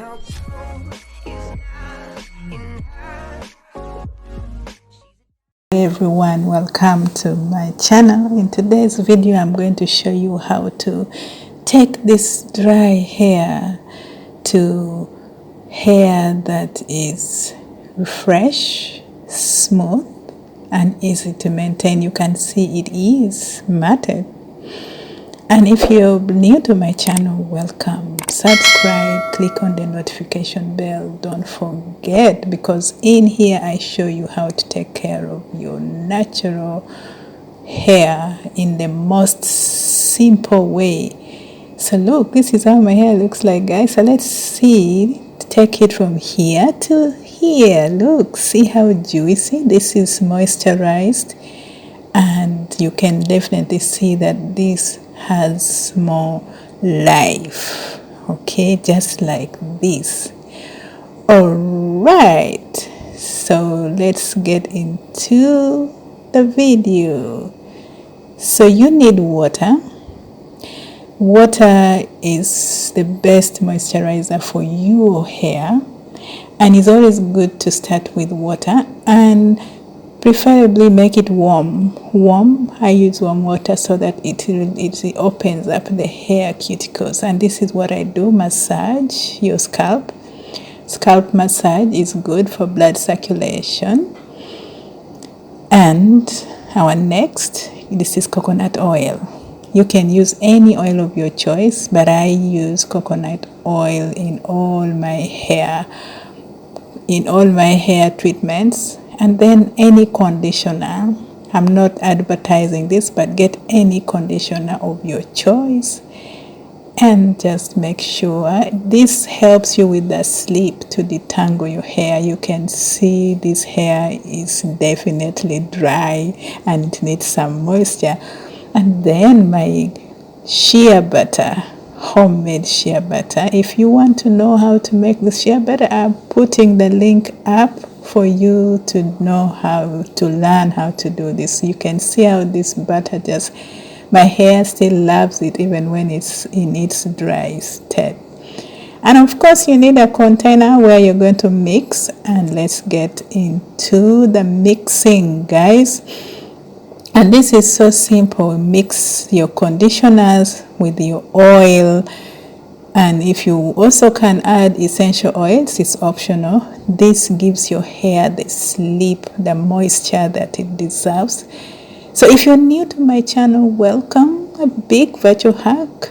Hey everyone, welcome to my channel. In today's video I'm going to show you how to take this dry hair to hair that is fresh, smooth and easy to maintain. You can see it is matted. And if you're new to my channel, welcome. Subscribe, click on the notification bell. Don't forget, because in here I show you how to take care of your natural hair in the most simple way. So look, this is how my hair looks like, guys. So let's see, take it from here to here. Look, see how juicy. This is moisturized, and you can definitely see that this has more life. Okay, just like this. All right, so let's get into the video. So you need water. Water is the best moisturizer for your hair, and it's always good to start with water, and preferably make it warm. I use warm water so that it opens up the hair cuticles. And this is what I do: massage your scalp. Scalp massage is good for blood circulation. And our next, this is coconut oil. You can use any oil of your choice, but I use coconut oil in all my hair treatments. And then any conditioner. I'm not advertising this, but get any conditioner of your choice and just make sure this helps you with the sleep to detangle your hair. You can see this hair is definitely dry and it needs some moisture. And then my shea butter, homemade shea butter. If you want to know how to make the shea butter, I'm putting the link up for you to know how to learn how to do this. You can see how this butter just, my hair still loves it even when it's in its dry state. And of course you need a container where you're going to mix. And let's get into the mixing, guys. And this is so simple. Mix your conditioners with your oil. And if you also can add essential oils, it's optional. This gives your hair the sleep, the moisture that it deserves. So if you're new to my channel, welcome. A big virtual hug.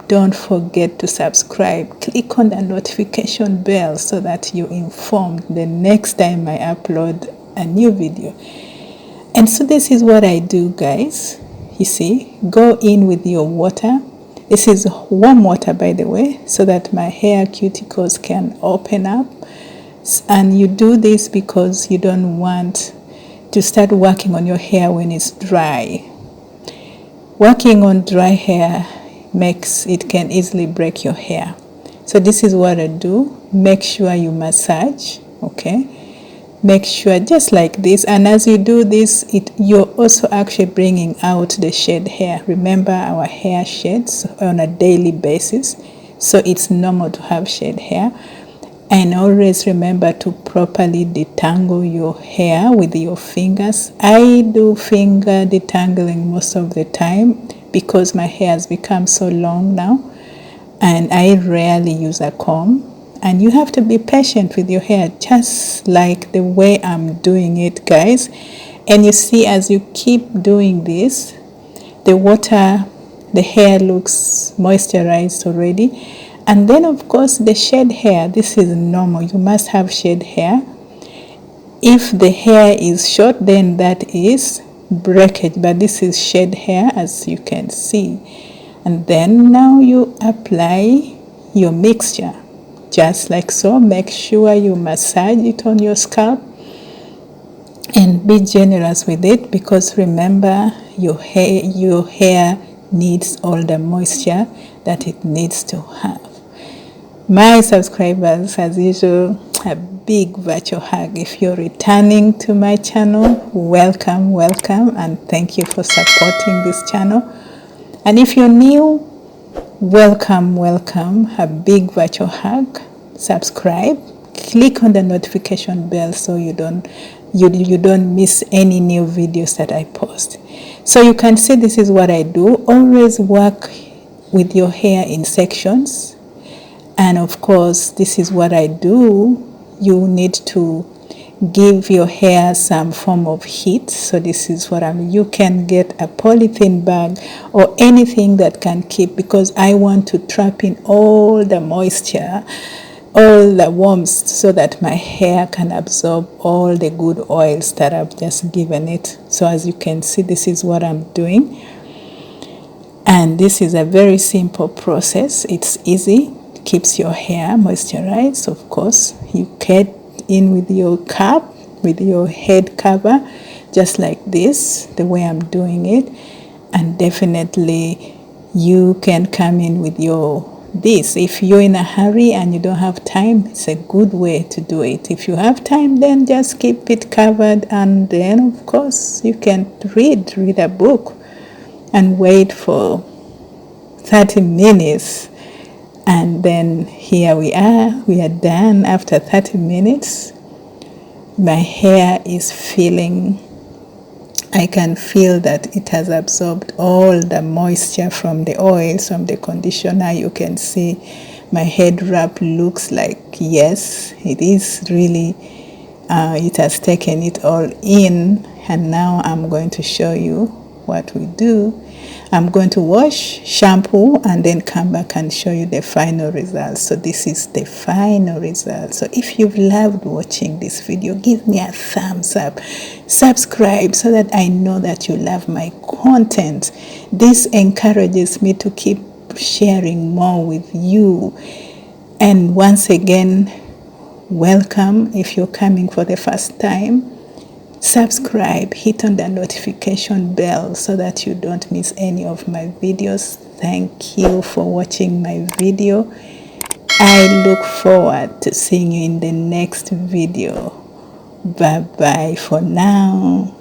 Don't forget to subscribe. Click on the notification bell so that you're informed the next time I upload a new video. And so this is what I do, guys. You see, go in with your water. This is warm water, by the way, so that my hair cuticles can open up. And you do this because you don't want to start working on your hair when it's dry. Working on dry hair can easily break your hair. So this is what I do. Make sure you massage, okay? Make sure just like this. And as you do this, you're also actually bringing out the shed hair. Remember, our hair sheds on a daily basis, so it's normal to have shed hair. And always remember to properly detangle your hair with your fingers. I do finger detangling most of the time because my hair has become so long now, and I rarely use a comb. And you have to be patient with your hair, just like the way I'm doing it, guys. And you see, as you keep doing this, the hair looks moisturized already. And then of course the shed hair, this is normal. You must have shed hair. If the hair is short, then that is breakage, but this is shed hair, as you can see. And then now you apply your mixture. Just like so. Make sure you massage it on your scalp and be generous with it, because remember, your hair needs all the moisture that it needs to have. My subscribers, as usual, a big virtual hug. If you're returning to my channel, welcome, and thank you for supporting this channel. And if you're new, welcome, a big virtual hug. subscribe, click on the notification bell so you don't miss any new videos that I post. So you can see this is what I do. Always work with your hair in sections, and of course this is what I do. You need to give your hair some form of heat. So this is what you can get a polythene bag or anything that can keep, because I want to trap in all the moisture, all the warmth, so that my hair can absorb all the good oils that I've just given it. So as you can see, this is what I'm doing, and this is a very simple process. It's easy, keeps your hair moisturized. Of course, you get in with your cap, with your head cover, just like this, the way I'm doing it. And definitely you can come in with your this. If you're in a hurry and you don't have time, it's a good way to do it. If you have time, then just keep it covered, and then of course you can read a book and wait for 30 minutes. And then here we are done after 30 minutes. My hair is feeling, I can feel that it has absorbed all the moisture from the oils, from the conditioner. You can see my head wrap looks like, yes, it is really, it has taken it all in. And now I'm going to show you what we do. I'm going to wash, shampoo, and then come back and show you the final result. So this is the final result. So if you've loved watching this video, give me a thumbs up, subscribe, so that I know that you love my content. This encourages me to keep sharing more with you. And once again, welcome. If you're coming for the first time, subscribe, hit on the notification bell so that you don't miss any of my videos. Thank you for watching my video. I look forward to seeing you in the next video. Bye bye for now.